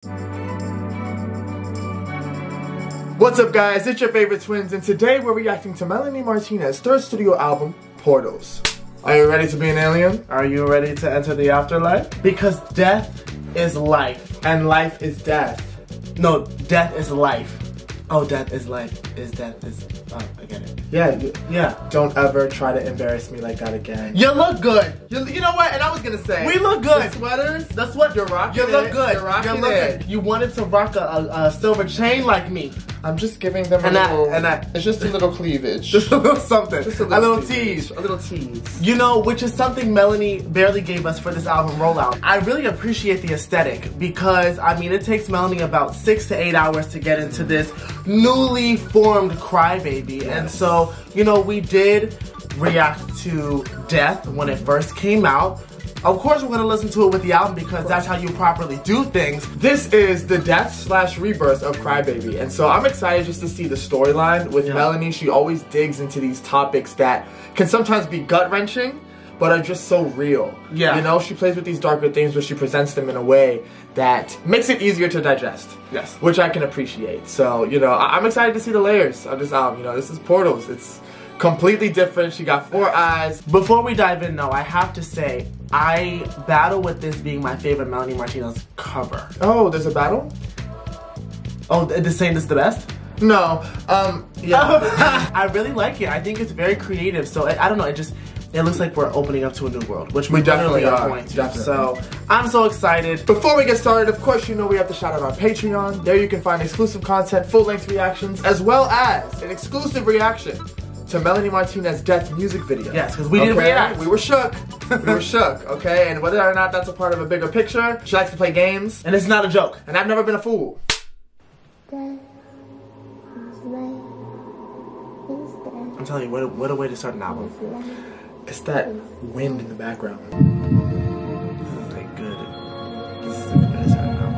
What's up guys, it's your favorite twins, and today we're reacting to Melanie Martinez's third studio album, Portals. Are you ready to be an alien? Are you ready to enter the afterlife? Because death is life. And life is death. No, death is life. Oh, death is life. Oh, I get it. Yeah. Don't ever try to embarrass me like that again. You look good. You know what? And I was gonna say, we look good. The sweaters. That's what you're rocking. You look good. You're rocking it. You wanted to rock a silver chain like me. I'm just giving them a little. It's just a little cleavage. Just a little something. Just a little tease. A little tease. You know, which is something Melanie barely gave us for this album rollout. I really appreciate the aesthetic because, I mean, it takes Melanie about 6 to 8 hours to get into this newly formed crybaby. Yes. And so, you know, we did react to Death when it first came out. Of course, we're going to listen to it with the album because that's how you properly do things. This is the death/rebirth of Crybaby, and so I'm excited just to see the storyline with Melanie. She always digs into these topics that can sometimes be gut-wrenching, but are just so real. Yeah. You know, she plays with these darker things, but she presents them in a way that makes it easier to digest. Yes. Which I can appreciate. So, you know, I'm excited to see the layers of this album. You know, this is Portals. It's completely different. She got 4 eyes. Before we dive in though, I have to say, I battle with this being my favorite Melanie Martinez cover. Oh, there's a battle? Oh, they're saying this is the best? No, yeah. I really like it. I think it's very creative. So, I don't know, it looks like we're opening up to a new world, which we definitely are going to. Definitely. So, I'm so excited. Before we get started, of course, you know we have to shout out our Patreon. There you can find exclusive content, full-length reactions, as well as an exclusive reaction to Melanie Martinez's Death music video. Yes, because we didn't react. We were shook. We were shook, okay? And whether or not that's a part of a bigger picture, she likes to play games. And it's not a joke. And I've never been a fool. I'm telling you, what a way to start an album. It's that wind in the background. This is like good. This is a good way to start an album.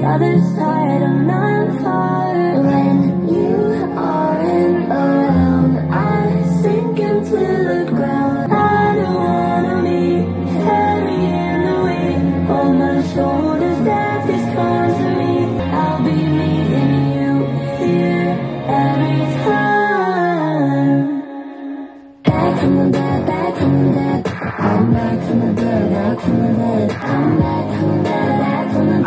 Other side, I'm not far. When you aren't around, I sink into the ground. I don't wanna be carrying the weight on my shoulders. Death is coming to me. I'll be meeting you here every time. Back from the dead, back from the dead. I'm back from the dead, back from the dead. I'm back from the dead, back from the dead.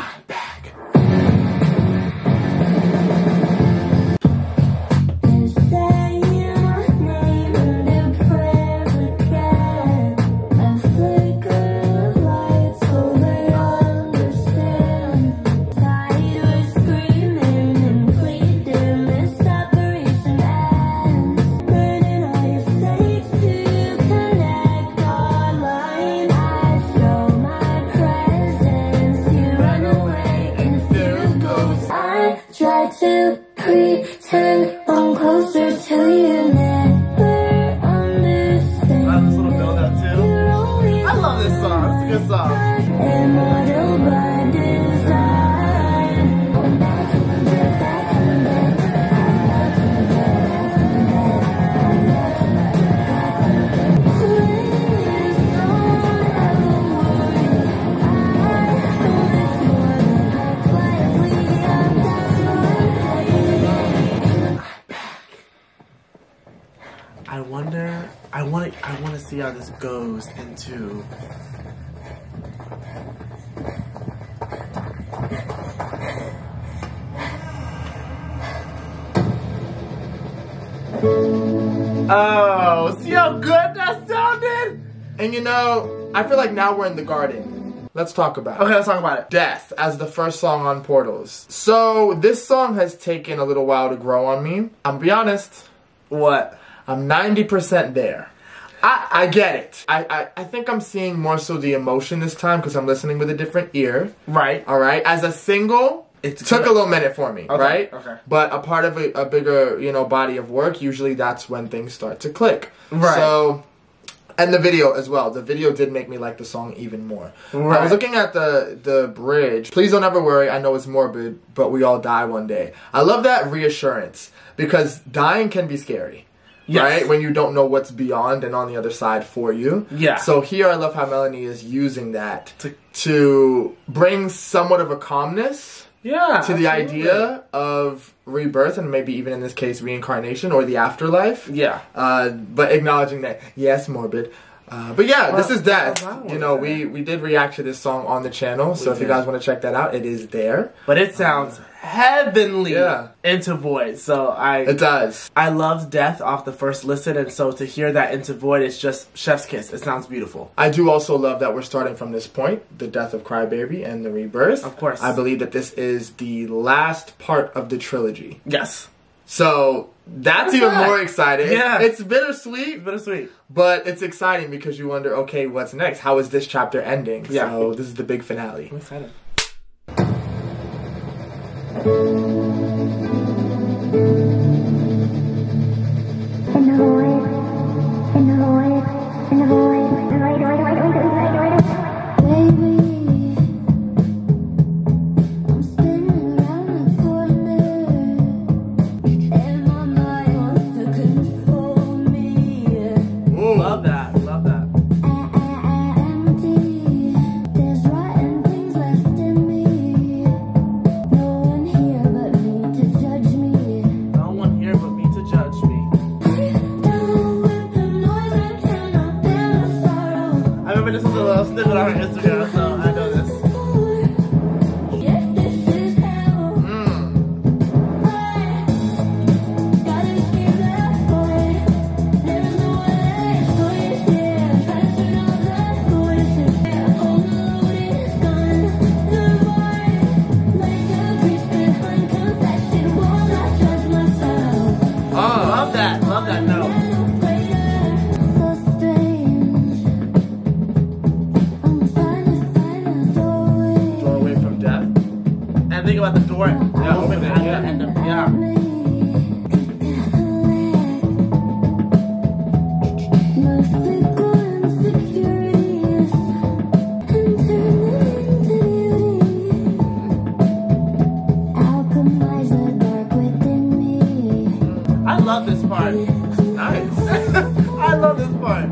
To pretend I'm closer to you, never understand. I love this little build up too. I love this song. It's a good song. Immortal by design. I'm back from the dead, back from the dead. I'm back from the dead, back from the dead. I'm back from the dead, back from the dead. Please don't ever worry. I know this more than I quietly. I'm definitely. I want to see how this goes into. Oh, see how good that sounded? And you know, I feel like now we're in the garden. Let's talk about it. Okay, let's talk about it. Death as the first song on Portals. So this song has taken a little while to grow on me. I'm be honest. What? I'm 90% there. I get it. I think I'm seeing more so the emotion this time because I'm listening with a different ear. Right. Alright? As a single, it took a little minute for me, right? Okay. But a part of a bigger, you know, body of work, usually that's when things start to click. Right. So, and the video as well. The video did make me like the song even more. Right. I was looking at the bridge. Please don't ever worry. I know it's morbid, but we all die one day. I love that reassurance because dying can be scary. Yes. Right? When you don't know what's beyond and on the other side for you. Yeah. So here I love how Melanie is using that to bring somewhat of a calmness to the idea of rebirth and maybe even in this case reincarnation or the afterlife. Yeah. But acknowledging that, yes, morbid. But yeah, this is death. You know, we did react to this song on the channel, so if you guys want to check that out, it is there. But it sounds heavenly Into Void. So it does. I loved Death off the first listen, and so to hear that Into Void, it's just chef's kiss. It sounds beautiful. I do also love that we're starting from this point, the death of Crybaby and the rebirth. Of course. I believe that this is the last part of the trilogy. Yes. So that's even more exciting. Yeah. It's bittersweet. Bittersweet. But it's exciting because you wonder, okay, what's next? How is this chapter ending? Yeah. So this is the big finale. I'm excited. Love that. Love that. No one here but me to judge me. I remember this was a little snippet on her Instagram, so I know this. Love that note. Doorway from death. And think about the door. Open at the end of I love this part. Nice. I love this part.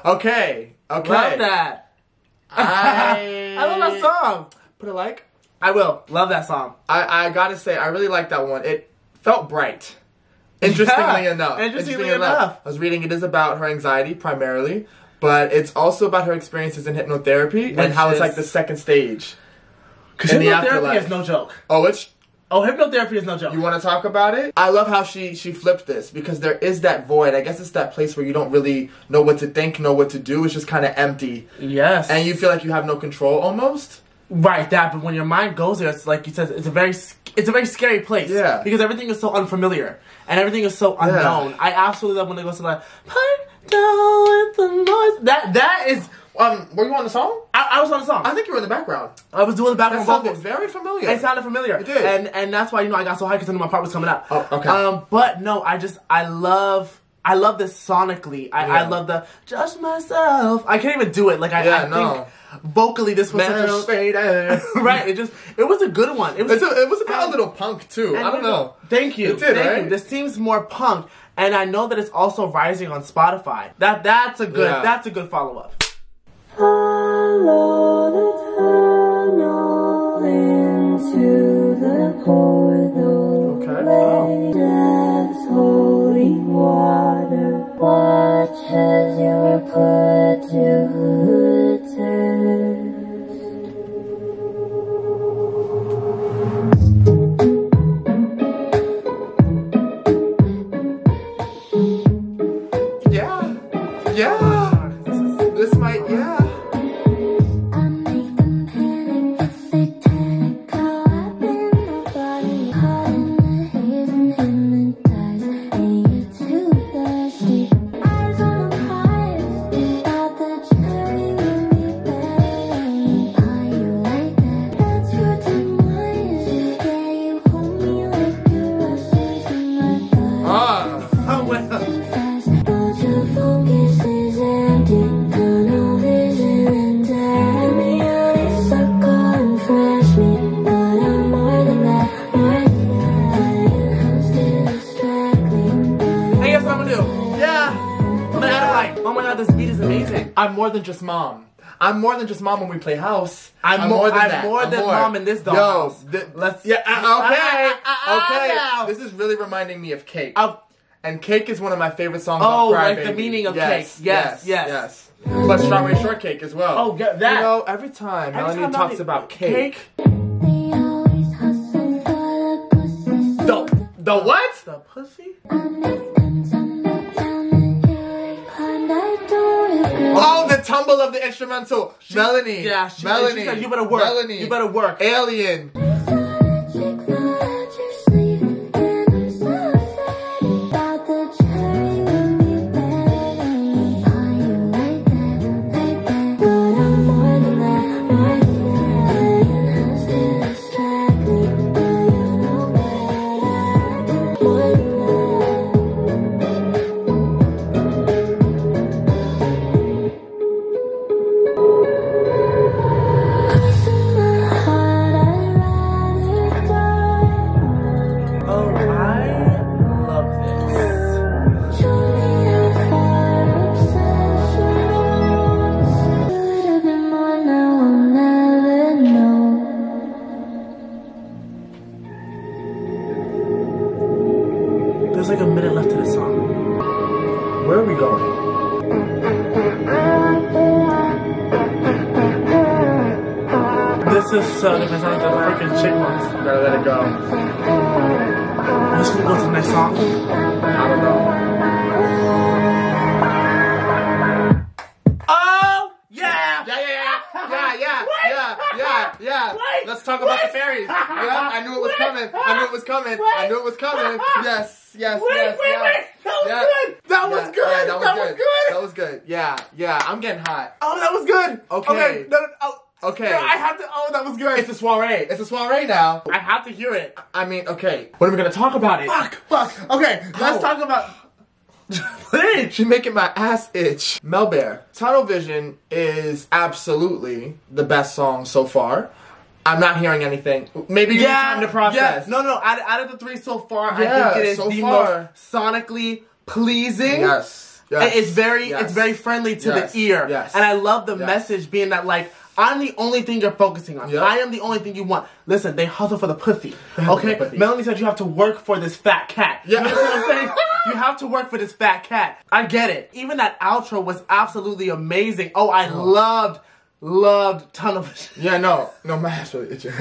Okay. Okay. Love that. I love that song. Put a like. I will. Love that song. I gotta say, I really like that one. It felt bright. Interestingly enough. Interestingly enough. I was reading it is about her anxiety primarily, but it's also about her experiences in hypnotherapy and how it's like the second stage. Because hypnotherapy is no joke. Oh, hypnotherapy is no joke. You want to talk about it? I love how she flipped this because there is that void. I guess it's that place where you don't really know what to think, know what to do. It's just kind of empty. Yes. And you feel like you have no control almost. Right, that. But when your mind goes there, it's like you said, it's a very scary place. Yeah. Because everything is so unfamiliar and everything is so unknown. I absolutely love when they go to the part down with the noise. That is. Were you on the song? I was on the song. I think you were in the background. I was doing the background vocals. Very familiar. It sounded familiar. It did. And that's why, I got so hyped because I knew my part was coming up. Oh, okay. But no, I love this sonically. I love the just myself. I can't even do it. Like I think vocally this was such a right. It was a good one. It was about a little punk too. I don't know. Thank you. It did, Thank right? you. This seems more punk, and I know that it's also rising on Spotify. That's a good follow up. Follow the tunnel into the portal. like, oh my god, this beat is amazing. I'm more than just mom. I'm more than just mom when we play house. I'm more than mom in this dollhouse. Let's. Yeah. Okay. This is really reminding me of Cake. And Cake is one of my favorite songs. Oh, Cry like Baby. the meaning of cake. Yes. But Strawberry Shortcake as well. Oh, yeah, that. You know, every time Melanie talks about cake. The what? The pussy? Oh, the tumble of the instrumental. Melanie. Yeah, she Melanie. said, you better work. Melanie. You better work. Alien. There's like a minute left to the song. Where are we going? This is so different sound than the freaking Chipmunks. Gotta let it go. I'm just gonna go to the next song. I don't know. Oh, yeah! Yeah. Wait. Let's talk about the fairies. Yeah, I knew it was coming. I knew it was coming. I knew it was coming. Yes. Wait. That was good. That was good. Yeah. I'm getting hot. Oh, that was good. Okay. Okay. No, I have to. Oh, that was good. It's a soiree. It's a soiree now. I have to hear it. I mean, okay. When are we gonna talk about it? Fuck. Okay, let's talk about. Please. She's making my ass itch. Melbear. Tunnel Vision is absolutely the best song so far. I'm not hearing anything. Maybe give me time to process. Yeah. No. Out of the three so far, I Yeah, think it is so the far. most sonically pleasing. Yes. It's very friendly to the ear. Yes. And I love the message being that, like, I'm the only thing you're focusing on. Yep. I am the only thing you want. Listen, they hustle for the pussy. Okay? Melanie said you have to work for this fat cat. Yeah. You know what I'm saying? You have to work for this fat cat. I get it. Even that outro was absolutely amazing. Oh, I loved Tunnel Vision. Yeah, no, my ass really itching.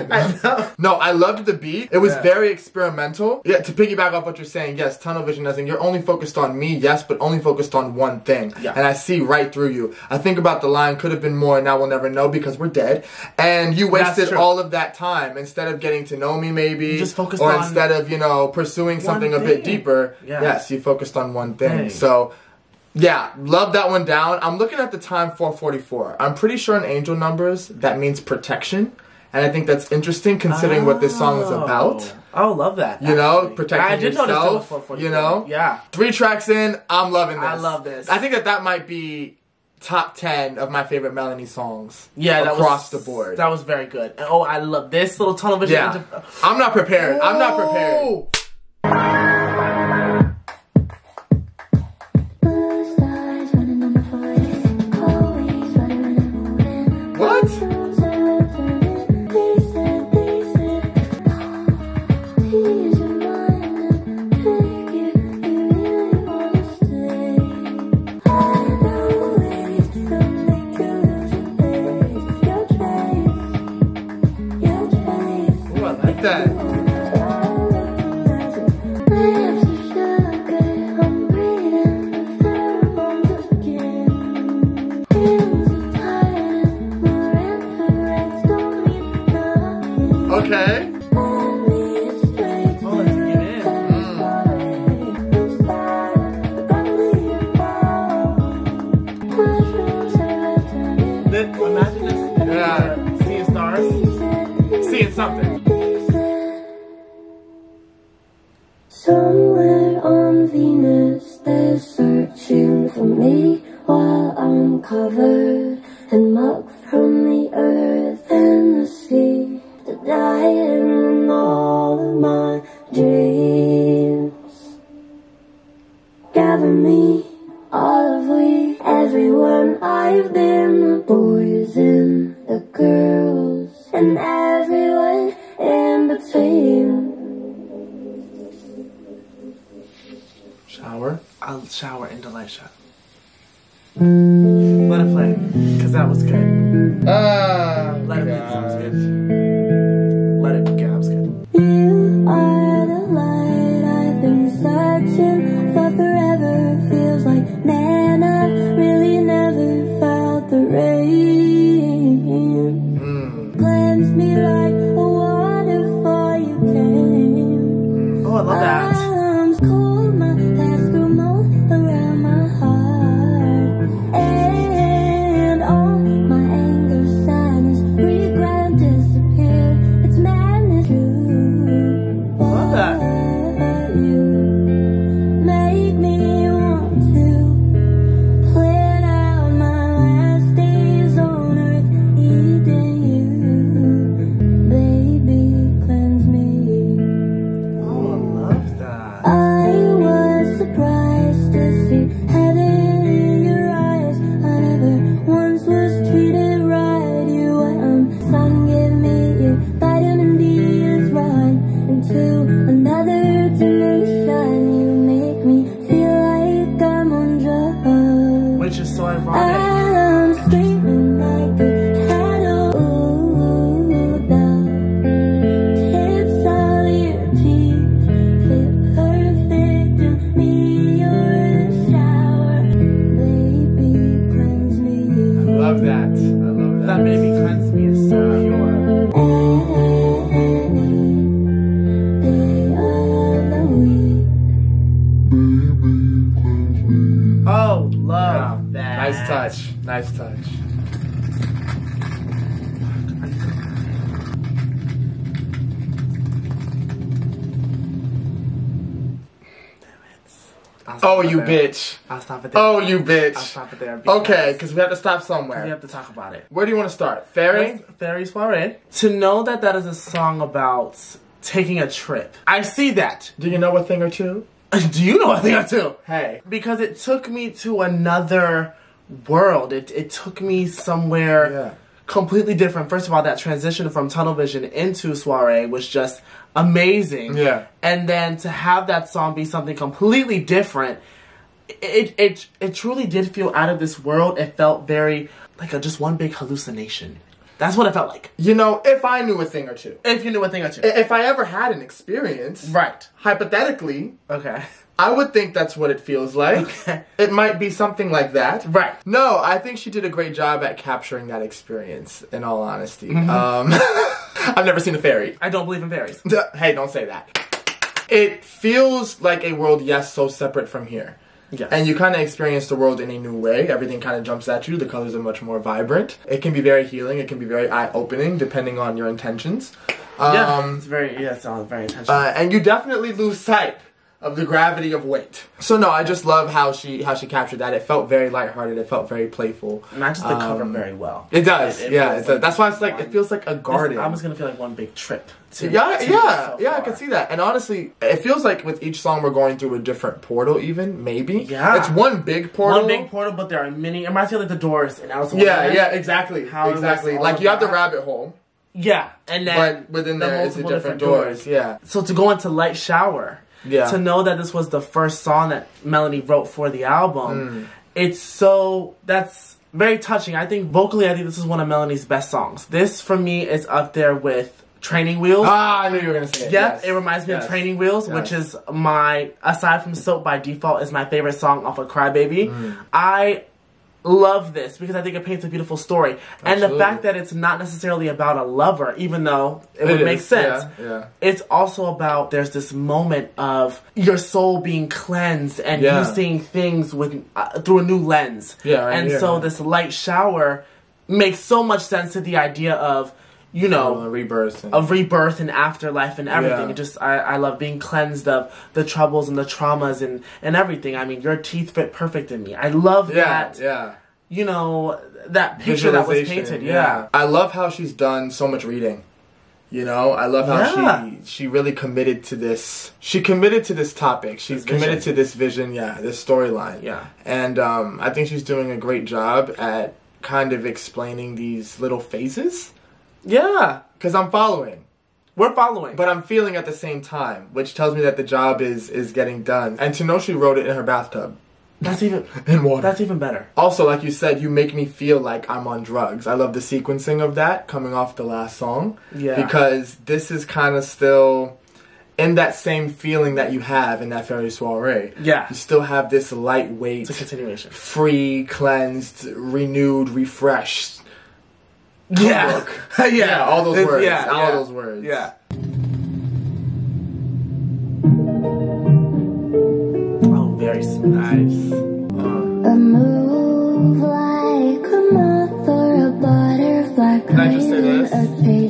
No, I loved the beat. It was very experimental. Yeah, to piggyback off what you're saying, yes, Tunnel Vision as in you're only focused on me, yes, but only focused on one thing. Yeah. And I see right through you. I think about the line, could have been more, now we'll never know because we're dead. And you wasted all of that time instead of getting to know me maybe. You just focused on instead of, pursuing something a bit deeper. Yeah. Yes, you focused on one thing. So yeah, love that one down. I'm looking at the time 4:44. I'm pretty sure in angel numbers that means protection. And I think that's interesting considering what this song is about. Oh, love that. You know, protecting yourself. Notice it was 4:44. You know? Yeah. 3 tracks in, I'm loving this. I love this. I think that might be top 10 of my favorite Melanie songs. Yeah, across the board. That was very good. And oh, I love this little Tunnel Vision. Yeah. I'm not prepared. I'm not prepared. What? Ooh, I like that. Okay. Oh, let's get in. Imagine this. Yeah. Seeing stars. Seeing something. Somewhere on Venus, they're searching for me while I'm covered in muck from the earth and the sea. They're dying in all of my dreams. Gather me, all of we. I've been the boys and the girls and everyone in between. Shower? I'll shower in Delisha. Let it play, because that was good. Let it play, that was good. Let it begin, that was good. You are the light I've been searching for forever. Feels like, man, I really never felt the rain. Cleanse me like a waterfall you came. Oh, I love that. Arms cold, my past grew mold around my heart. And all my anger, sadness, regret disappeared. It's madness, you. Love that. You make me want to plan out my last days on earth, eating you. Baby, cleanse me. Oh, I love that. I was surprised to see heaven in your eyes. I never once was treated right. You sun, give me your vitamin D. Let's run into another dimension. You make me feel like I'm on drugs. Which is so ironic. I'm screaming like a cattle. The tips of your teeth fit perfect in me. You're a shower, baby, cleanse me. I love that. I love that. That baby cleanse me is so pure. Any day of the week. Oh, love that. Nice touch. Nice touch. Oh, you bitch. I'll stop it there. Oh, you I'll bitch. stop it there. Okay, because we have to stop we somewhere. have to talk about it. Where do you want to start? FAERIE? FAERIE Soirée. To know that that is a song about taking a trip. I see that. Do you know a thing or two? Do you know a thing or two? Hey. Because it took me to another world. It took me somewhere completely different. First of all, that transition from tunnel vision into Soirée was just amazing. Yeah. And then to have that song be something completely different, it truly did feel out of this world. It felt very like just one big hallucination. That's what it felt like. You know, if I knew a thing or two. If you knew a thing or two. If I ever had an experience. Right. Hypothetically. Okay. I would think that's what it feels like. Okay. It might be something like that. Right. No, I think she did a great job at capturing that experience, in all honesty. I've never seen a fairy. I don't believe in fairies. Hey, don't say that. It feels like a world, yes, so separate from here. Yes. And you kind of experience the world in a new way. Everything kind of jumps at you. The colors are much more vibrant. It can be very healing. It can be very eye-opening, depending on your intentions. It's very intentional. And you definitely lose sight of the gravity of weight. So no, I just love how she captured that. It felt very lighthearted. It felt very playful. Matches the cover very well. It does. It yeah, feels like that's why it's like it feels like a garden. I was gonna feel like one big trip. Yeah, I can see that. And honestly, it feels like with each song we're going through a different portal. Even maybe. Yeah. It's one big portal. One big portal, but there are many. It reminds me of like the Doors and Alice in Yeah, Wonderland. exactly. How exactly. Like you have the rabbit hole. Yeah, and then But within there is the multiple different doors. Yeah. So to go into Light Shower. Yeah. To know that this was the first song that Melanie wrote for the album, that's very touching. I think vocally, this is one of Melanie's best songs. This, for me, is up there with Training Wheels. Ah, I knew you were going to say it. Yep, Yes. it reminds me of Training Wheels, which is aside from Soap by Default, is my favorite song off of Crybaby. I love this because I think it paints a beautiful story. Absolutely. And the fact that it's not necessarily about a lover, even though it would make sense. Yeah. It's also about there's this moment of your soul being cleansed and you seeing things with through a new lens. So this light shower makes so much sense to the idea of, you know, a rebirth and afterlife and everything. It just I love being cleansed of the troubles and the traumas and everything. I mean, your teeth fit perfect in me. I love that. Yeah. You know, that picture that was painted. Yeah. I love how she's done so much reading. You know, I love how she really committed to this. She committed to this topic. She's committed to this vision, this storyline. Yeah. And I think she's doing a great job at kind of explaining these little phases. Yeah. Because I'm following. We're following. But I'm feeling at the same time, which tells me that the job is getting done. And to know she wrote it in her bathtub. That's even in water. That's even better. Also, like you said, you make me feel like I'm on drugs. I love the sequencing of that coming off the last song. Yeah. Because this is kind of still in that same feeling that you have in that FAERIE soiree. Yeah. You still have this lightweight, it's a continuation. Free, cleansed, renewed, refreshed. Yeah. Yeah, all those words. All those words. Yeah. Very nice. A move like a moth or a butterfly. Can I just say this?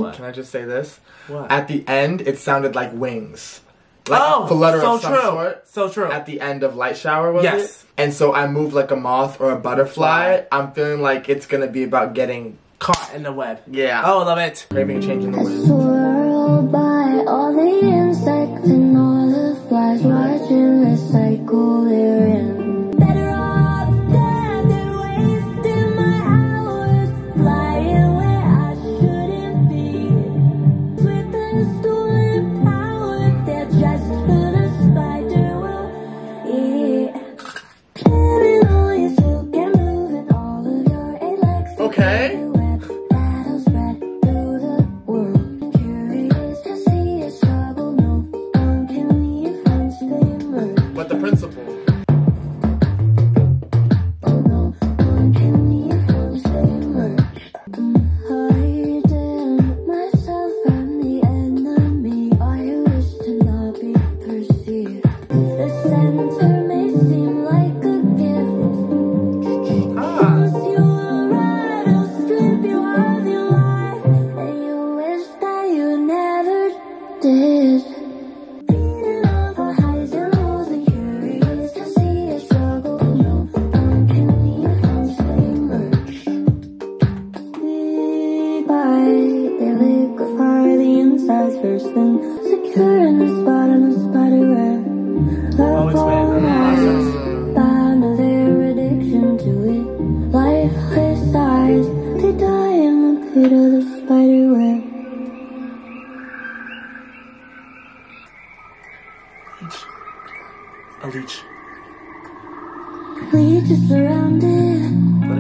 What? Can I just say this? What? At the end, it sounded like wings. Like a flutter of some sort. So true. At the end of Light Shower, was it? And so I move like a moth or a butterfly. I'm feeling like it's gonna be about getting caught in the web. Yeah. Oh, I love it. Craving a change in the wind. Swirl by all the insects and all the flies, watching the cycle they're in. Better off dead than wasting my hours flying where I shouldn't be. With the stolen power, they're just for the spider will eat. Planning all your silk and moving all of your electric. Okay. But the principle. A leech. Leeches surrounded.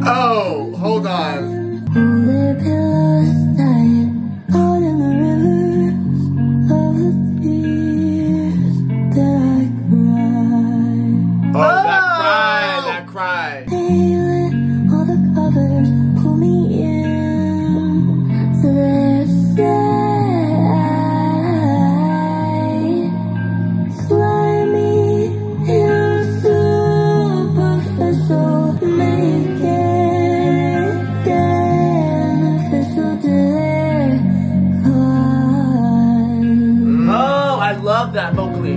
Oh, hold on. Hold their pillows tight, out in the river of the tears that I cry. Oh, that cry. They let all the covers pull me in to their side. Slimy and superficial, make it beneficial to their cause. Oh, I love that vocally.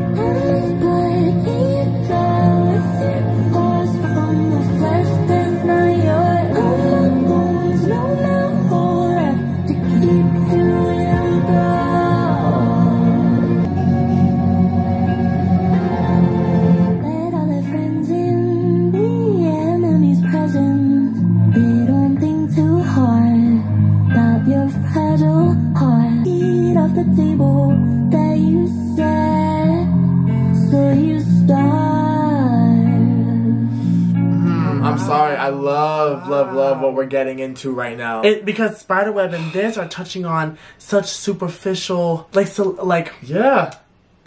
Love what we're getting into right now. Because Spiderweb and this are touching on such superficial, the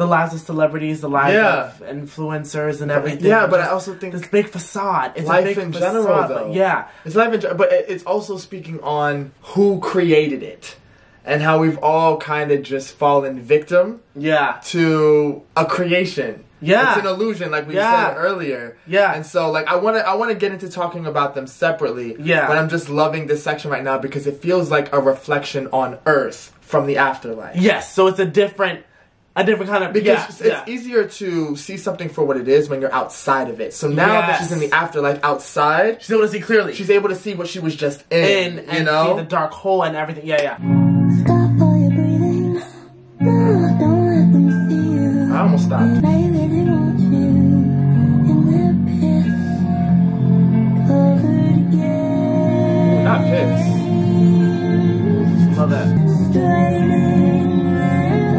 lives of celebrities, the lives of influencers and everything. Yeah, but I also think this big facade. It's life a big in facade, general, though. Yeah, it's life in general, but it's also speaking on who created it. And how we've all kind of just fallen victim to a creation. Yeah. It's an illusion, like we said earlier. Yeah. And so, like, I wanna get into talking about them separately. Yeah. But I'm just loving this section right now because it feels like a reflection on Earth from the afterlife. Yes, so it's a different kind of... Because it's easier to see something for what it is when you're outside of it. So now that she's in the afterlife outside... She's able to see clearly. She's able to see what she was just in, and see the dark hole and everything. Yeah, yeah. Stop all your breathing. almost stopped. I really want you in the pits, covered again. Not piss. Love that. Straining red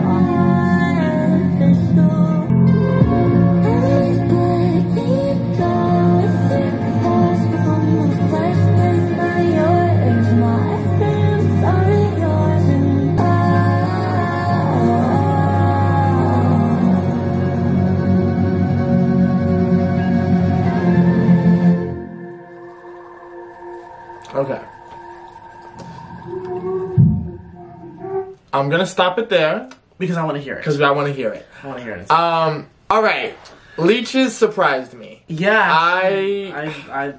artificial. And these bloody toxic thoughts from the flesh that's not yours. My hands aren't yours, and Okay. I'm gonna stop it there Because I want to hear it. because I want to hear it. I want to hear it. All right. Leeches surprised me. Yeah. I I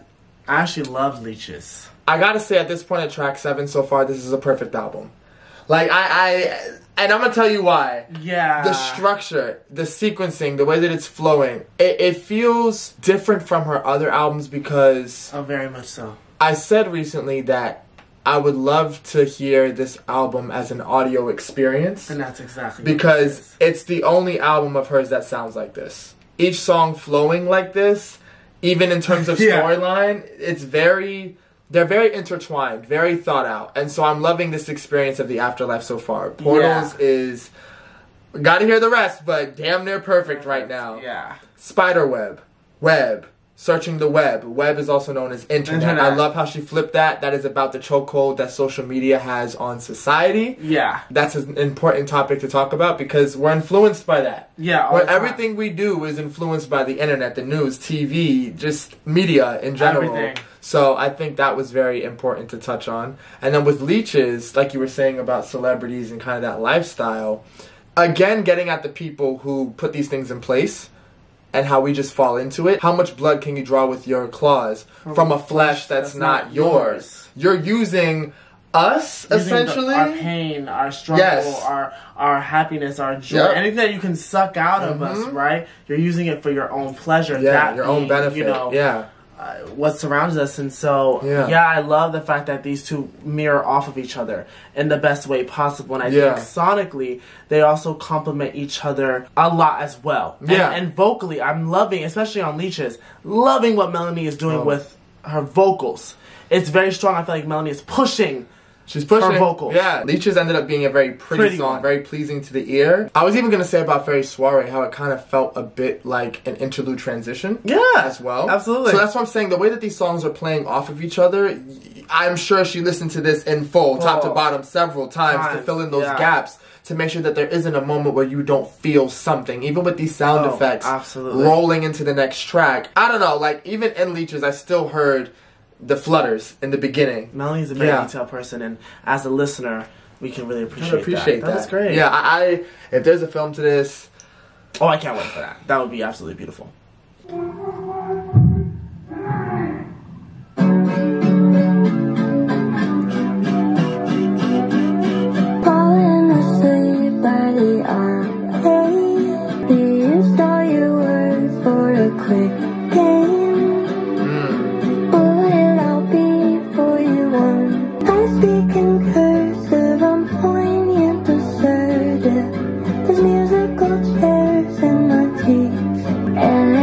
actually love Leeches. gotta say, at this point at track 7 so far, this is a perfect album. Like, and I'm gonna tell you why. Yeah. The structure, the sequencing, the way that it's flowing, it feels different from her other albums because Oh, very much so. I said recently that I would love to hear this album as an audio experience. And that's exactly Because what it is. it's the only album of hers that sounds like this. Each song flowing like this, even in terms of Yeah. storyline, they're very intertwined, very thought out. And so I'm loving this experience of the Afterlife so far. Portals is, gotta hear the rest, but damn near perfect right now. Yeah. Spiderweb, web, searching the web. Web is also known as internet. I love how she flipped that. That is about the chokehold that social media has on society. Yeah. That's an important topic to talk about because we're influenced by that. Yeah. all Where the time. everything we do is influenced by the internet, the news, TV, just media in general. Everything. So I think that was very important to touch on. And then with Leeches, like you were saying about celebrities and kind of that lifestyle, again, getting at the people who put these things in place and how we just fall into it. How much blood can you draw with your claws from a flesh that's not yours? You're using us, Using essentially. our pain, our struggle, Yes. our happiness, our joy, Yep. anything that you can suck out of us, right? You're using it for your own pleasure. Yeah, that your own being, benefit. You know, yeah. what surrounds us. And so, Yeah. I love the fact that these two mirror off of each other in the best way possible. And I Yeah. think sonically, they also complement each other a lot as well. Yeah. And vocally, I'm loving, especially on Leeches, loving what Melanie is doing with her vocals. It's very strong. I feel like Melanie is pushing. She's pushing her vocals. Yeah, Leeches ended up being a very pretty song, one. very pleasing to the ear. I was even gonna say about FAERIE Soirée how it kind of felt a bit like an interlude transition. Yeah, as well. absolutely. So that's what I'm saying. The way that these songs are playing off of each other, I'm sure she listened to this in full, top to bottom, several times to fill in those gaps. To make sure that there isn't a moment where you don't feel something, even with these sound effects rolling into the next track. I don't know, like even in Leeches, I still heard the flutters in the beginning. Melanie's a very detailed person, and as a listener, we can really appreciate that. That was great. Yeah, I if there's a film to this, oh, I can't wait for that. That would be absolutely beautiful. falling asleep by the arcade. We used all your words for a quick game. Would it all be for you one? I speak in cursive, I'm poignant, assertive. There's musical chairs in my teeth, and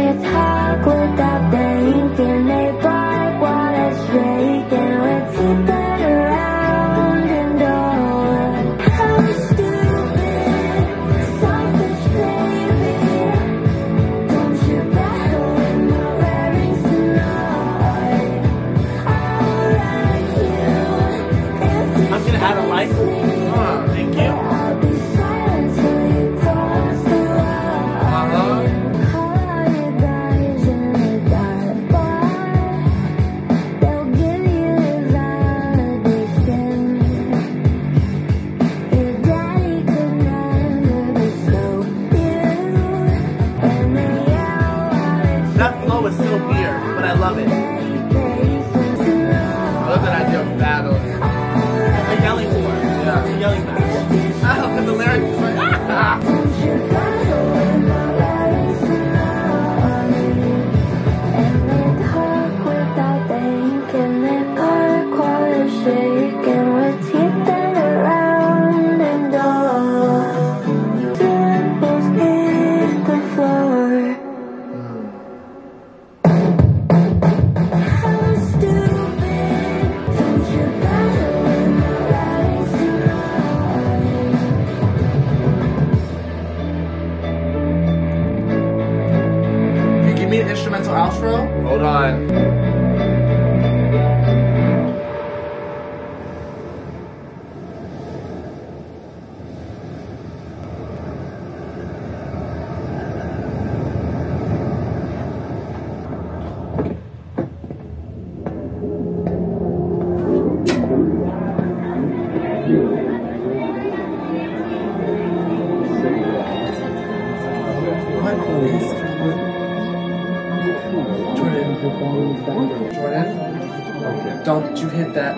Jordan, don't you hit that.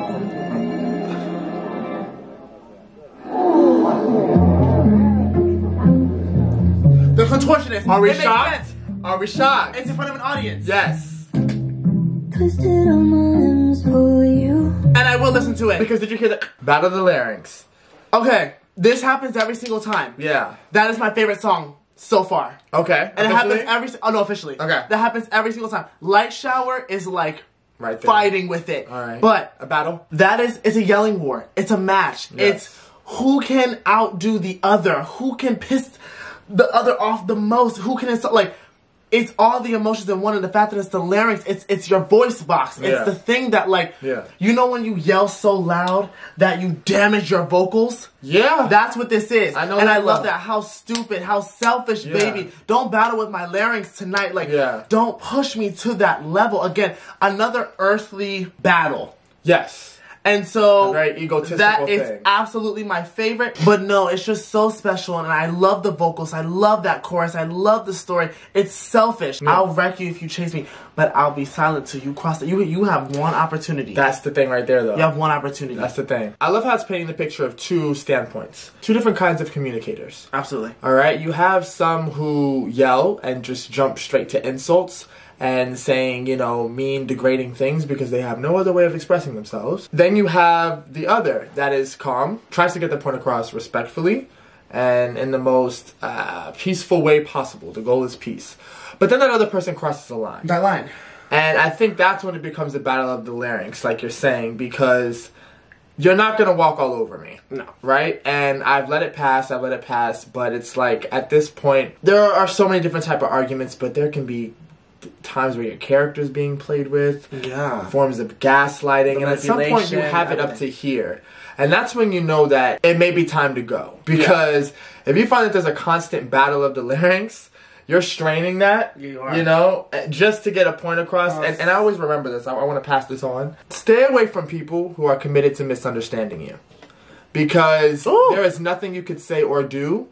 The Contortionist. Are we It makes shocked? sense. Are we shocked? It's in front of an audience. Yes. Twisted on my limbs for you. And I will listen to it. Because did you hear the Battle of the Larynx? Okay, this happens every single time. Yeah. That is my favorite song so far. Okay. And Officially? it happens officially. Okay. That happens every single time. Light Shower is like right there. fighting with it. All right. But a battle? it's a yelling war. It's a match. Yes. It's who can outdo the other. Who can piss the other off the most. Who can insult, like, it's all the emotions in one, and the fact that it's the larynx, it's your voice box. It's Yeah. the thing that, like, you know when you yell so loud that you damage your vocals? Yeah. That's what this is. I know and that I love well. that. How stupid, how selfish, Yeah. baby. Don't battle with my larynx tonight. Like, Yeah. don't push me to that level. Again, another earthly battle. Yes. And so A very egotistical that is thing. absolutely my favorite. But no, it's just so special, and I love the vocals. I love that chorus. I love the story. It's selfish. I'll wreck you if you chase me, but I'll be silent till you cross it. You have one opportunity. That's the thing right there, though. You have one opportunity. That's the thing. I love how it's painting the picture of two standpoints. Two different kinds of communicators. Absolutely. Alright? You have some who yell and just jump straight to insults and saying, you know, mean, degrading things because they have no other way of expressing themselves. Then you have the other that is calm, tries to get their point across respectfully and in the most peaceful way possible. The goal is peace. But then that other person crosses the line. That line. And I think that's when it becomes a battle of the larynx, like you're saying, because you're not going to walk all over me. No. Right? And I've let it pass, but it's like, at this point, there are so many different type of arguments, but there can be times where your character's being played with, Yeah. forms of gaslighting, and at some point you have it up to here. And that's when you know that it may be time to go. Because if you find that there's a constant battle of the larynx, you're straining that, You are. you know, just to get a point across. And I always remember this. I want to pass this on. Stay away from people who are committed to misunderstanding you. Because there is nothing you could say or do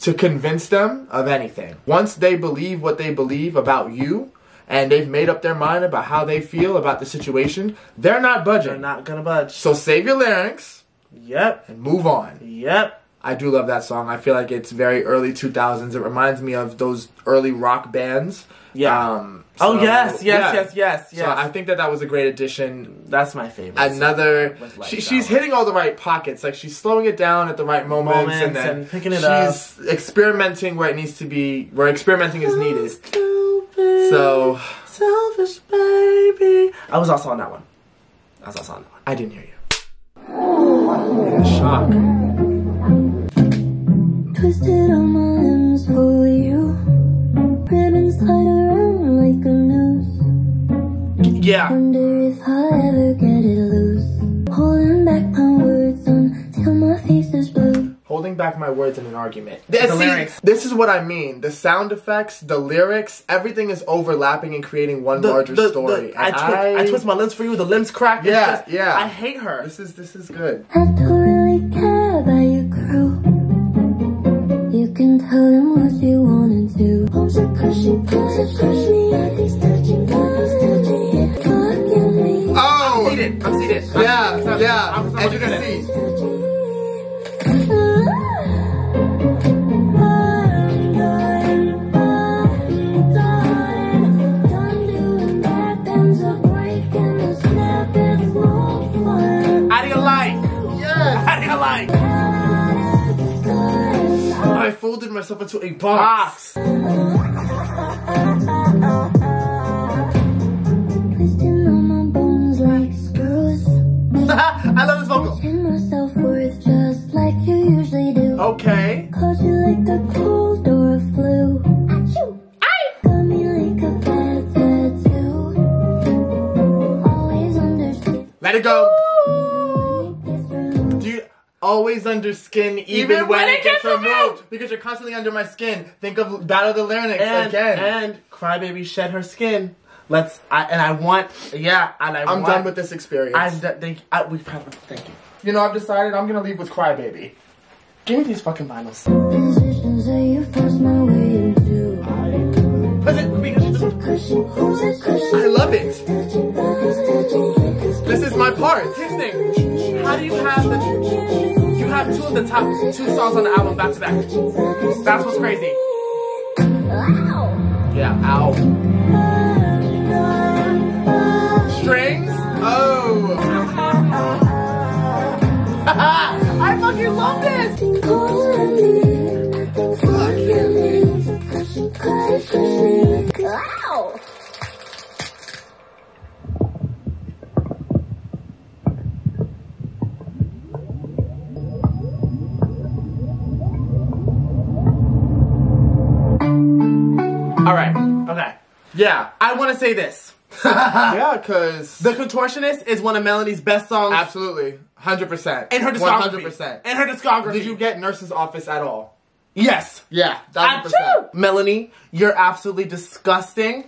to convince them of anything. Once they believe what they believe about you, and they've made up their mind about how they feel about the situation, they're not budging. They're not gonna budge. So save your larynx Yep. and move on. Yep. I do love that song. I feel like it's very early 2000s. It reminds me of those early rock bands. Yeah. So, yes. So I think that was a great addition. That's my favorite. Another, With Light she's Shower. hitting all the right pockets. Like, she's slowing it down at the right moments and then and picking it up. she's experimenting where it needs to be, where experimenting is needed. So Selfish baby. I was also on that one. I didn't hear you. In shock. Twisted on my limbs for you. Ribbons tied around like a noose. Yeah. Wonder if I ever get it loose. Holding back my words until my face is blue. Holding back my words in an argument. The lyrics. This is what I mean. The sound effects, the lyrics, everything is overlapping and creating one larger story. I twist my limbs for you. The limbs crack. Yeah, yeah. I hate her. This is good. I don't really care about your crew. You can tell them what you wanna do. Pulls are pushing, push me out these touching guys. Fucking me. Oh! I'm seated. Yeah. I'm As you can gonna see. How do you like? Yes! How do you like? I folded myself into a box. Twisting on my bones like screws. I love this vocal. Touching my self-worth just like you usually do. Okay. Cause you like a cold or a flu. Achoo! Got me like a bad tattoo. Let it go. Do you always under skin even when it gets removed? Because you're constantly under my skin. Think of Battle of the Larynx again. And Crybaby shed her skin. I'm done with this experience. Thank you. You know, I've decided I'm gonna leave with Crybaby. Give me these fucking vinyls. Decisions that you forced my way into. I love it. This is my part. Here's the thing. How do you have you have two of the top 2 songs on the album back to back? That's what's crazy. Yeah, ow. Strings? Oh. I fucking love this. Wow. Alright, okay. Yeah. I want to say this. Yeah, because The Contortionist is one of Melanie's best songs. absolutely. 100%. In her discography. 100%. In her discography. Did you get Nurse's Office at all? Yes. Yeah, 100%. Melanie, you're absolutely disgusting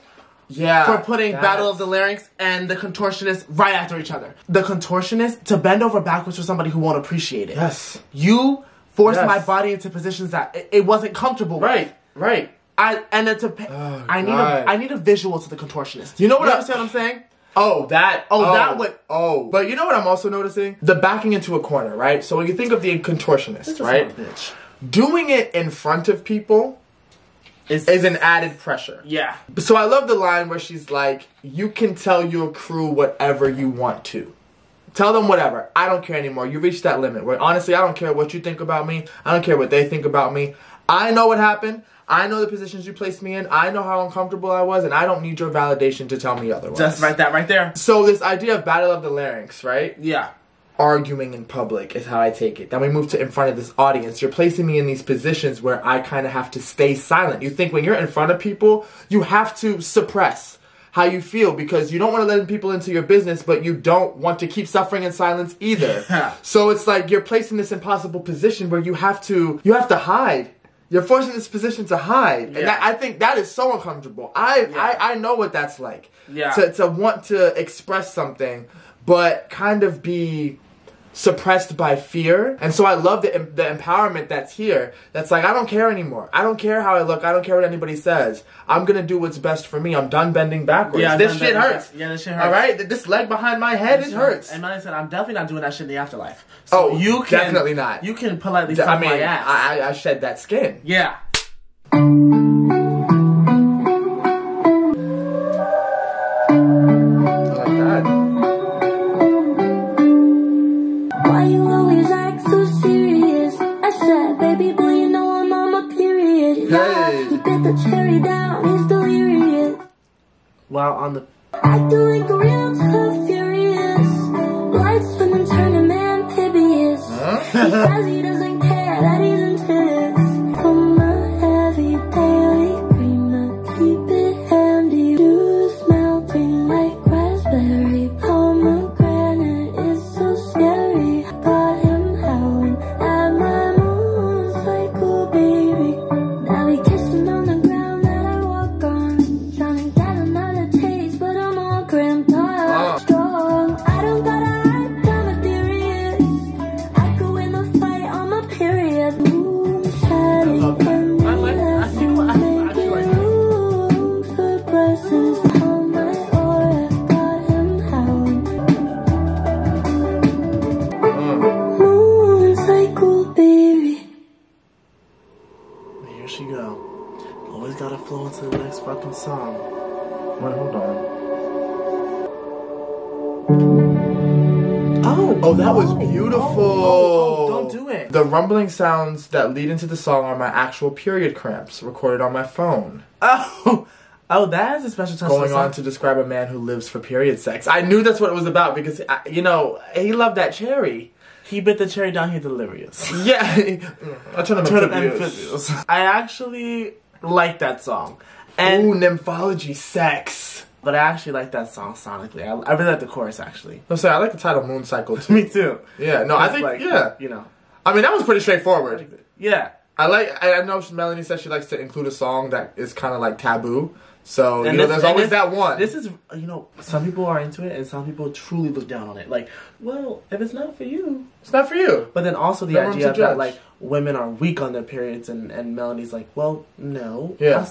Yeah. for putting Battle of the Larynx and The Contortionist right after each other. The Contortionist, to bend over backwards for somebody who won't appreciate it. Yes. You forced Yes. my body into positions that it wasn't comfortable with. Right. I need a visual to The Contortionist. You know what You understand what I'm saying? But you know what I'm also noticing? The backing into a corner, right? So when you think of the Contortionist, right? Bitch. Doing it in front of people is an added pressure. Yeah. So I love the line where she's like, you can tell your crew whatever you want to. Tell them whatever. I don't care anymore. You reached that limit where honestly, I don't care what you think about me. I don't care what they think about me. I know what happened. I know the positions you placed me in. I know how uncomfortable I was, and I don't need your validation to tell me otherwise. Just write that right there. So this idea of Battle of the Larynx, right? Yeah. Arguing in public is how I take it. Then we move to in front of this audience. You're placing me in these positions where I kind of have to stay silent. You think when you're in front of people, you have to suppress how you feel because you don't want to let people into your business, but you don't want to keep suffering in silence either. So it's like you're placed in this impossible position where you have to hide. You're forced in this position to hide. Yeah. And I think that is so uncomfortable. I know what that's like. Yeah. To want to express something, but kind of be suppressed by fear. And so I love the empowerment that's here. That's like, I don't care anymore. I don't care how I look. I don't care what anybody says. I'm going to do what's best for me. I'm done bending backwards. Yeah, this shit hurts. Yeah, this shit hurts. All right? This leg behind my head, it hurts. And Melanie said, I'm definitely not doing that shit in the afterlife. So you can, definitely not. You can politely suck my ass. I shed that skin. Yeah. Why you always act so serious? I said, baby boy, you know I'm on my period. Yeah, Hey. he bit the cherry down, he's delirious. While on the... Acting like a real tough furious. Lights spinning, turning amphibious. He says he doesn't care that he's intense. From a heavy daily creamer, keep it handy. Juice melting like raspberry. Pomegranate is so scary. Got him howling at my motorcycle, baby. Now he kissing on the ground that I walk on. Trying to get another taste, but I'm all cramped up. Strong, I don't got a hard time, I'm furious. I could win the fight on my period. Moon shining and making room for blessings on my aura. Got him howling. Motorcycle, baby. Here she go. Always gotta flow into the next fucking song. Wait, hold on. Oh, that was beautiful. Oh, don't do it. The rumbling sounds that lead into the song are my actual period cramps recorded on my phone. Oh, that is a special touch. Going on to describe a man who lives for period sex. I knew that's what it was about because, you know, he loved that cherry. He bit the cherry down, he delirious. Yeah. I turn him amphibious. I actually like that song. And ooh, nymphology sex. But I actually like that song sonically. I really like the chorus, actually. No, say I like the title Moon Cycle too. Me too. Yeah, no, I think, like, yeah. You know. I mean, that was pretty straightforward. Yeah. I know Melanie said she likes to include a song that is kind of like taboo. So, you know, there's always that one. This is, you know, some people are into it and some people truly look down on it. Like, well, if it's not for you, it's not for you. But then also the idea that, like, women are weak on their periods and Melanie's like, well, no. Yeah.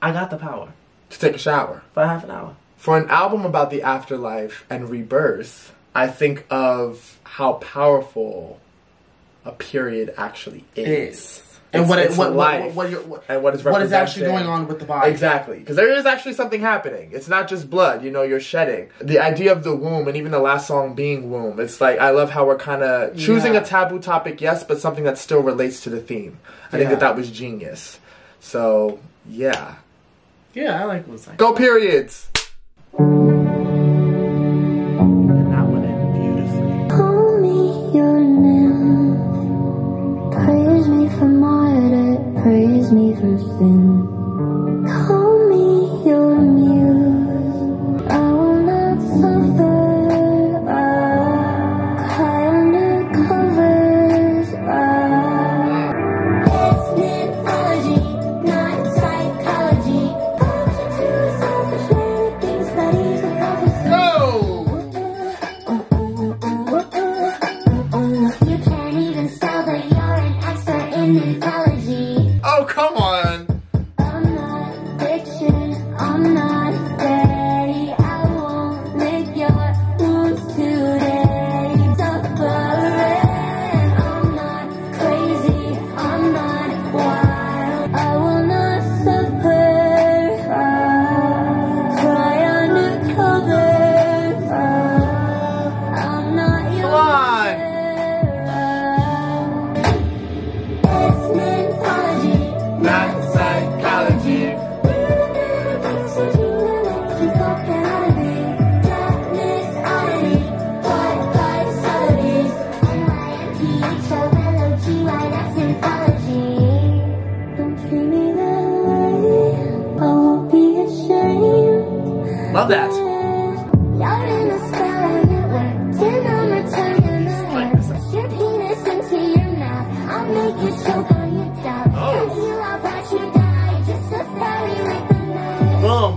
I got the power. To take a shower. For half an hour. For an album about the afterlife and rebirth, I think of how powerful a period actually is. And what is actually going on with the body. Exactly. Because there is actually something happening. It's not just blood, you know, you're shedding. The idea of the womb, and even the last song being womb, it's like, I love how we're kind of choosing a taboo topic, yes, but something that still relates to the theme. I think that was genius. So, yeah. Yeah, I like Moon Cycle. Go periods! And that one ended beautifully. Call me your name. Praise me for murder, praise me for sin. Call me your muse. I will not suffer. Cry under covers. It's nymphology, not psychology. Potion to selfish making studies of prophecy. You can't even spell, but you're an expert in nymphology. Oh, come on! I'm not fiction, I'm not fairy. I won't lick your wounds today. Suffering, I'm not crazy, I'm not wild. I will not suffer. Cry under covers. I'm not your Come on! It's nymphology, Not psychology. Love that. You're in a spell and it worked. Then I'm returning the Push your penis into your mouth. I'll make you choke on your doubt. Cut you off, watch you die. Just a fairy with the knife. Boom.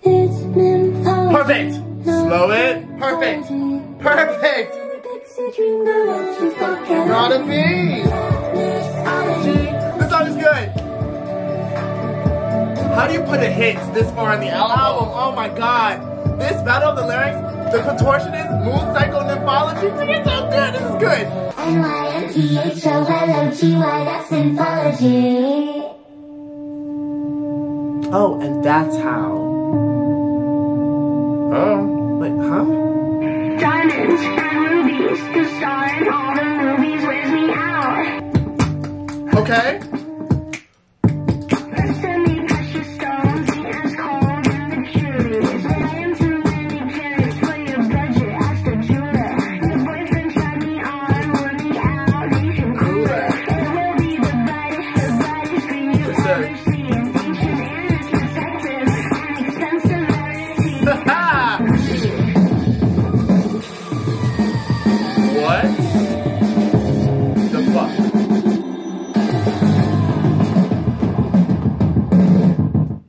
It's nymphology. Perfect. Slow it. Perfect. Perfect. Not a me. This song is good. How do you put a hit this far in the album? Oh my god. This Battle of the Larynx, the Contortionist, Moon Cycle, Nymphology, it's so good. This is good. NYMPHOLOGY, that's nymphology. Oh, and that's how. Oh. Wait, huh? Diamonds and rubies, the star in all the movies wears me out. Okay. Semi-precious stones, ain't as cold in the curious. Laying too many carrots for your budget, ask the jeweler. Your boyfriend tried me on, working out, leaving cooler. It will be the brightest screen you ever see. Leeches and its protective, and expensive rarity. What the fuck?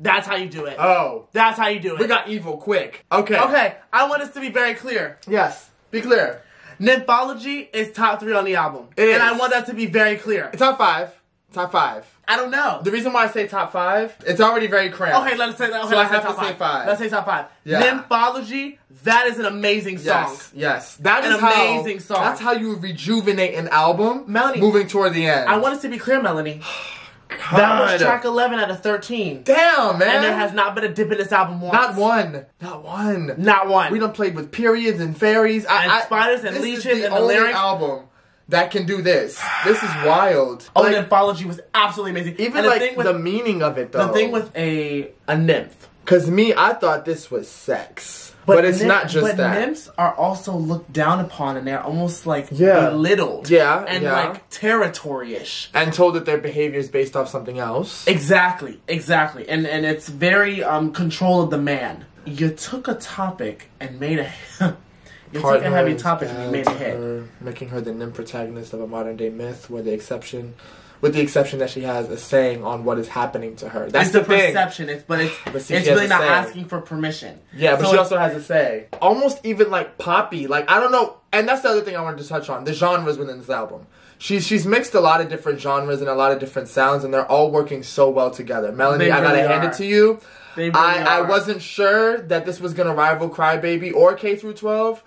That's how you do it. Oh. That's how you do it. We got evil quick. Okay. Okay, I want us to be very clear. Yes. Be clear. Nymphology is top 3 on the album. It is. And I want that to be very clear. Top 5. Top 5. I don't know. The reason why I say top 5, it's already very cramped. Okay, let's say that. Okay, So I let's have say to top say 5. Let's say top 5. Yeah. Nymphology, that is an amazing song. Yes. Yes. That An is how, amazing song. That's how you rejuvenate an album. Melanie, moving toward the end. I want us to be clear, Melanie. God. That was track 11 out of 13. Damn, man. And there has not been a dip in this album once. Not one. Not one. Not one. We done played with periods and fairies. And spiders and this leeches is the and the only lyrics. album that can do this. This is wild. Nymphology was absolutely amazing. Even and like the meaning of it, though. The thing with a nymph, Because I thought this was sex. But it's not just that. But nymphs are also looked down upon, and they're almost like belittled. Yeah, and like territory-ish. And told that their behavior is based off something else. Exactly. And it's very control of the man. You took a topic and made a... you took a heavy topic and you made a hit. Making her the nymph protagonist of a modern-day myth, with the exception that she has a saying on what is happening to her. That's the thing. Perception. It's really not asking for permission. Yeah, but she also has a say. Almost even like poppy. Like, I don't know. And that's the other thing I wanted to touch on. The genres within this album. She's mixed a lot of different genres and a lot of different sounds, and they're all working so well together. Melanie, I gotta hand it to you. I wasn't sure that this was gonna rival Crybaby or K through 12.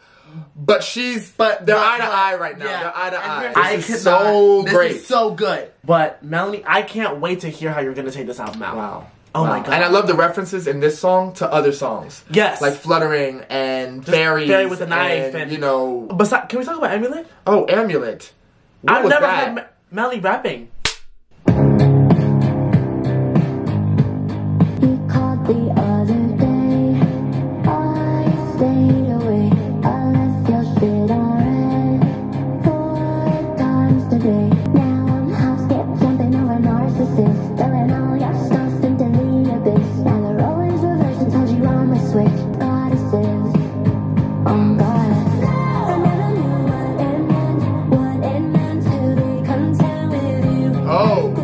But they're eye to eye right now. Yeah. They're eye to eye. This is so great. This is so good. But Melanie, I can't wait to hear how you're gonna take this album out. Wow. Oh my god. And I love the references in this song to other songs. Yes. Like Fluttering and Fairies. Fairy with a knife and you know. Besides, can we talk about Amulet? Oh, Amulet. I've never heard Melanie rapping. You called the other day, I stayed away. I left your shit on red 4 times today. Now I'm house get jumping over narcissists, filling all your stuff into the abyss. Now the role is reversed and told you I'm a switch. Goddesses, oh God. I never knew what it meant to be content with you. Oh.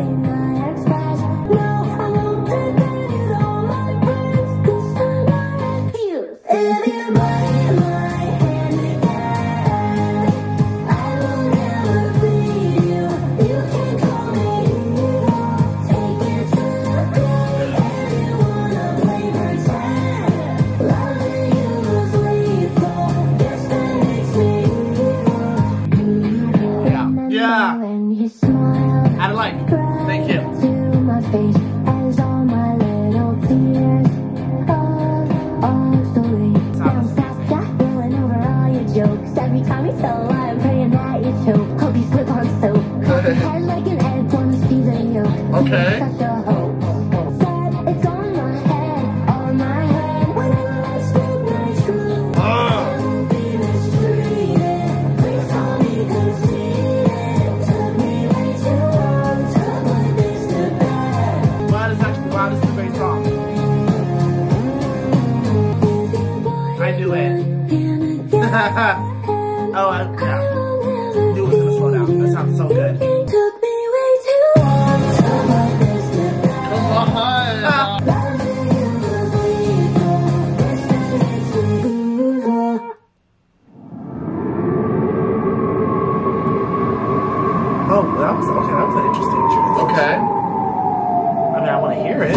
I like. Thank you. To my face as all my little tears obsolete. Now stop going over all your jokes. Every time you tell a lie, I'm praying that you choke. Hope you slip on soap. Cut your head like an egg on a pizza yolk. Okay. Such a hope. Said it's on my head, on my head. Whenever I speak my truth, I won't be mistreated. Please tell me conceited. Took me way too long to put this to bed. Wow, this is a great song. I knew it. Oh, yeah. Knew it was gonna slow down. That sounds so good. It took me way too long to put this to bed. Come on. Loving you was lethal. This makes me evil. Oh, that was an interesting choice. Okay. I mean, I want to hear it.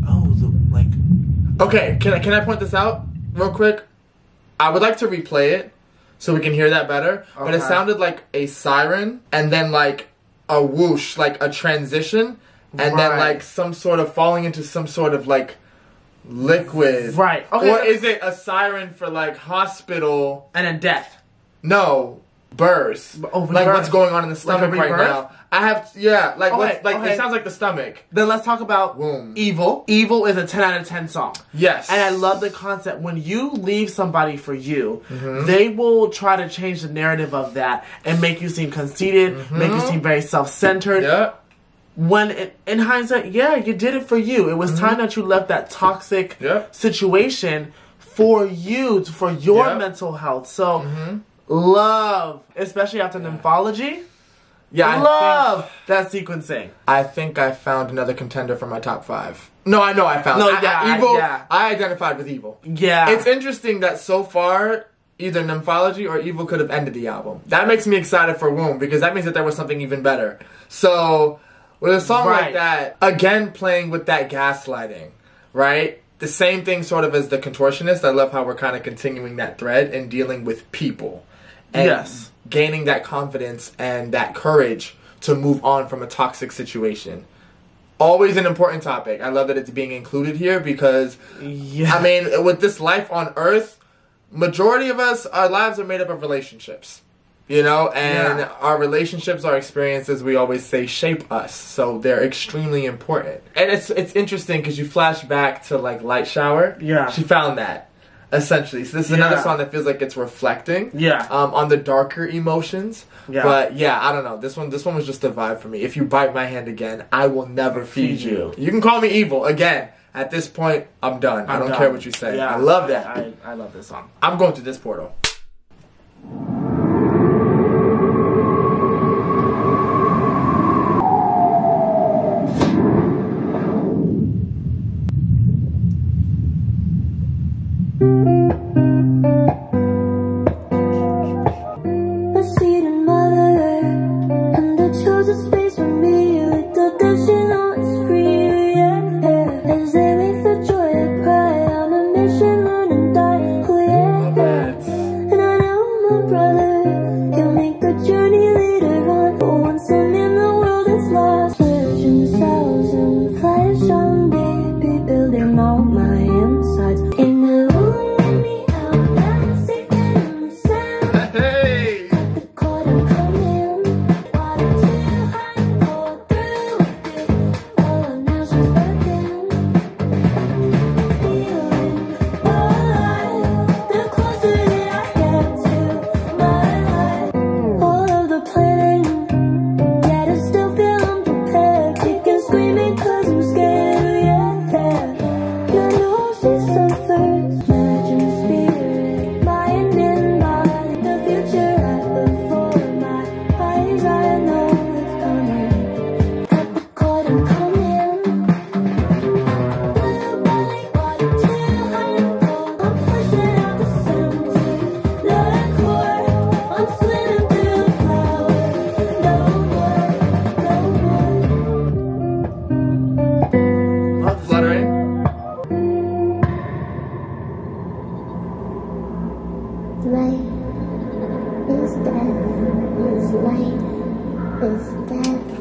Oh, Okay, can I point this out real quick? I would like to replay it so we can hear that better. But it Okay. sounded like a siren and then like a whoosh, like a transition, and then Right. like some sort of falling into some sort of like liquid. Right. Okay. Or is it a siren for like hospital? and then death. No. Birth. Oh, like rebirth. what's going on in the stomach right rebirth? now. I have, yeah, like, Okay, like okay. it sounds like the stomach. Then let's talk about Womb. Evil. Evil is a 10 out of 10 song. Yes. And I love the concept. When you leave somebody for you, Mm-hmm. they will try to change the narrative of that and make you seem conceited, make you seem very self-centered. Yeah. When in hindsight, yeah, you did it for you. It was time that you left that toxic Yep. situation for you, for your Yep. mental health. So, love, especially after Nymphology. Yeah, I Love that sequencing. I think I found another contender for my top 5. No, I know I found. No, Evil. yeah. I identified with Evil. Yeah. It's interesting that so far, either Nymphology or Evil could have ended the album. That makes me excited for Womb, because that means that there was something even better. So, with a song like Right. that, again playing with that gaslighting, right? The same thing sort of as The Contortionist. I love how we're kind of continuing that thread and dealing with people. And Yes. gaining that confidence and that courage to move on from a toxic situation. Always an important topic. I love that it's being included here because, Yeah. I mean, with this life on Earth, majority of us, our lives are made up of relationships. You know, and our relationships, our experiences, we always say shape us. So they're extremely important. And it's interesting because you flash back to like Light Shower. Yeah. She found that, essentially. So this is another song that feels like it's reflecting on the darker emotions. Yeah. But yeah, I don't know. This one was just a vibe for me. If you bite my hand again, I will never feed you. You can call me evil. Again, at this point, I'm done. I don't care what you say. Yeah. I love that. I love this song. I'm going through this portal.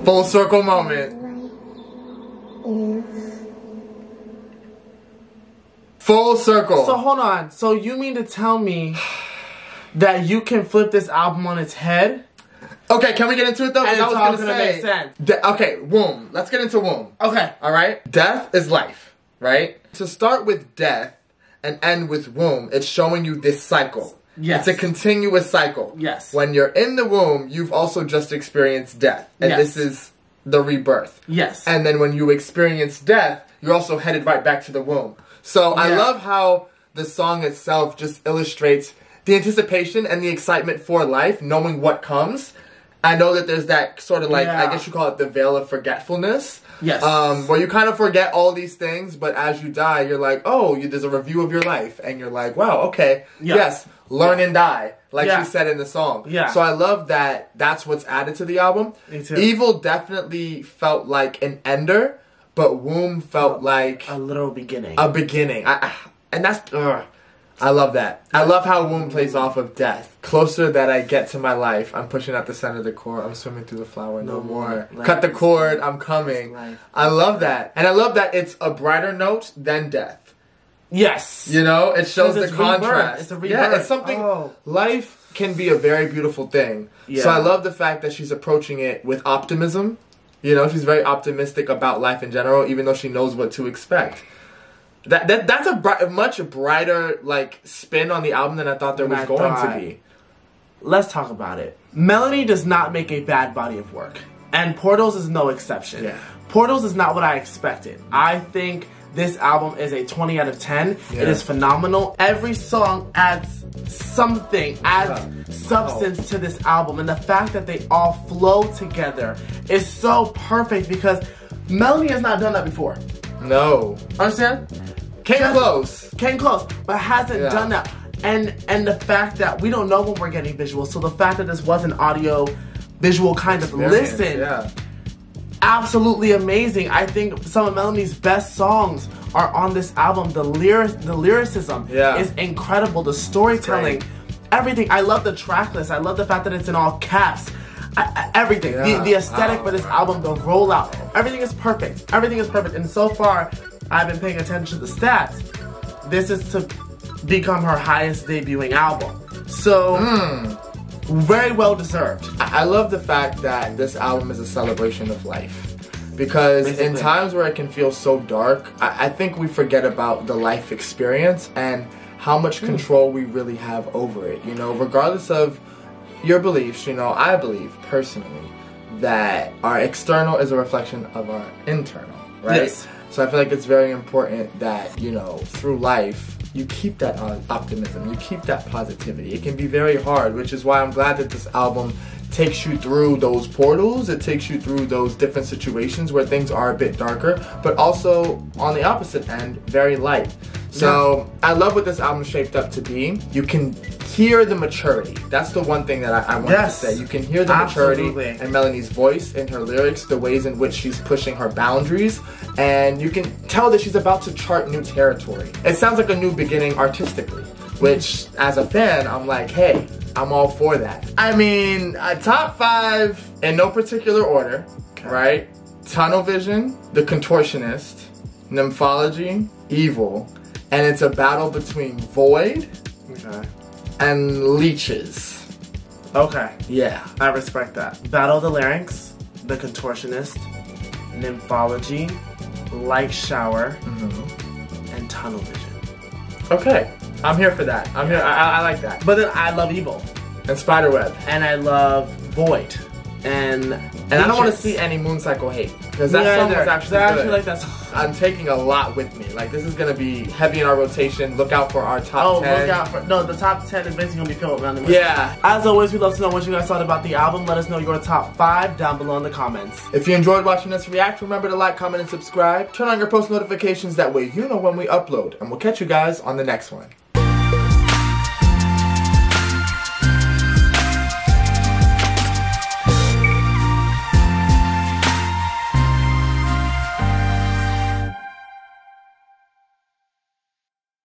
Full circle moment. Full circle. So hold on. So you mean to tell me that you can flip this album on its head? Okay, can we get into it though? And it's I was all gonna gonna say, make sense. Okay, womb. Let's get into womb. Okay. Alright? Death is life, right? To start with death and end with womb, it's showing you this cycle. Yes. It's a continuous cycle. Yes. When you're in the womb, you've also just experienced death. And this is the rebirth. Yes. And then when you experience death, you're also headed right back to the womb. So I love how the song itself just illustrates the anticipation and the excitement for life, knowing what comes. I know that there's that sort of like, I guess you call it the veil of forgetfulness. Yes. Where you kind of forget all these things, but as you die, you're like, oh, there's a review of your life. And you're like, wow, okay. Yes. Learn and die, like she said in the song. Yeah. So I love that that's what's added to the album. Me too. Evil definitely felt like an ender, but womb felt like a little beginning. A beginning. And that's... I love that. I love how womb plays off of death. Closer that I get to my life, I'm pushing out the center of the core. I'm swimming through the flower no more. Cut the cord, I'm coming. I love that. And I love that it's a brighter note than death. Yes. You know, it shows the contrast. Rebirth. It's a rebirth. Yeah, it's something... Life can be a very beautiful thing. Yeah. So I love the fact that she's approaching it with optimism. You know, she's very optimistic about life in general, even though she knows what to expect. That's a much brighter like spin on the album than I thought there was going to be. Let's talk about it. Melanie does not make a bad body of work, and Portals is no exception. Yeah. Portals is not what I expected. I think this album is a 20 out of 10. Yeah. It is phenomenal. Every song adds something, adds substance to this album, and the fact that they all flow together is so perfect because Melanie has not done that before. No. Understand? Came close, but hasn't done that. And the fact that we don't know when we're getting visuals, so the fact that this was an audio visual kind of listen, absolutely amazing. I think some of Melanie's best songs are on this album. The lyricism is incredible. The storytelling, everything. I love the track list. I love the fact that it's in all caps. Everything. The aesthetic for this album, the rollout, everything is perfect. Everything is perfect. And so far, I've been paying attention to the stats. This is to become her highest debuting album. So, very well deserved. I love the fact that this album is a celebration of life. Because in times where it can feel so dark, I think we forget about the life experience and how much control we really have over it. You know, regardless of your beliefs, you know, I believe personally that our external is a reflection of our internal, right? Yes. So I feel like it's very important that, you know, through life, you keep that optimism, you keep that positivity. It can be very hard, which is why I'm glad that this album takes you through those portals. It takes you through those different situations where things are a bit darker, but also on the opposite end, very light. So I love what this album shaped up to be. You can hear the maturity. That's the one thing that I want to say. You can hear the maturity in Melanie's voice, in her lyrics, the ways in which she's pushing her boundaries, and you can tell that she's about to chart new territory. It sounds like a new beginning artistically, which as a fan, I'm like, hey, I'm all for that. I mean, top 5 in no particular order, right? Tunnel Vision, The Contortionist, Nymphology, Evil, and it's a battle between Void and Leeches. Okay. Yeah. I respect that. Battle of the Larynx, The Contortionist, Nymphology, Light Shower, and Tunnel Vision. Okay. I'm here for that. I'm here. I like that. But then I love Evil. And Spiderweb. And I love Void. And I don't want to see any Moon Cycle hate. Because that song was actually good. I actually like that song. I'm taking a lot with me. Like, this is going to be heavy in our rotation. Look out for our top 10. Look out for... No, the top 10 is basically going to be filled with random. Yeah. As always, we'd love to know what you guys thought about the album. Let us know your top 5 down below in the comments. If you enjoyed watching us react, remember to like, comment, and subscribe. Turn on your post notifications. That way you know when we upload. And we'll catch you guys on the next one.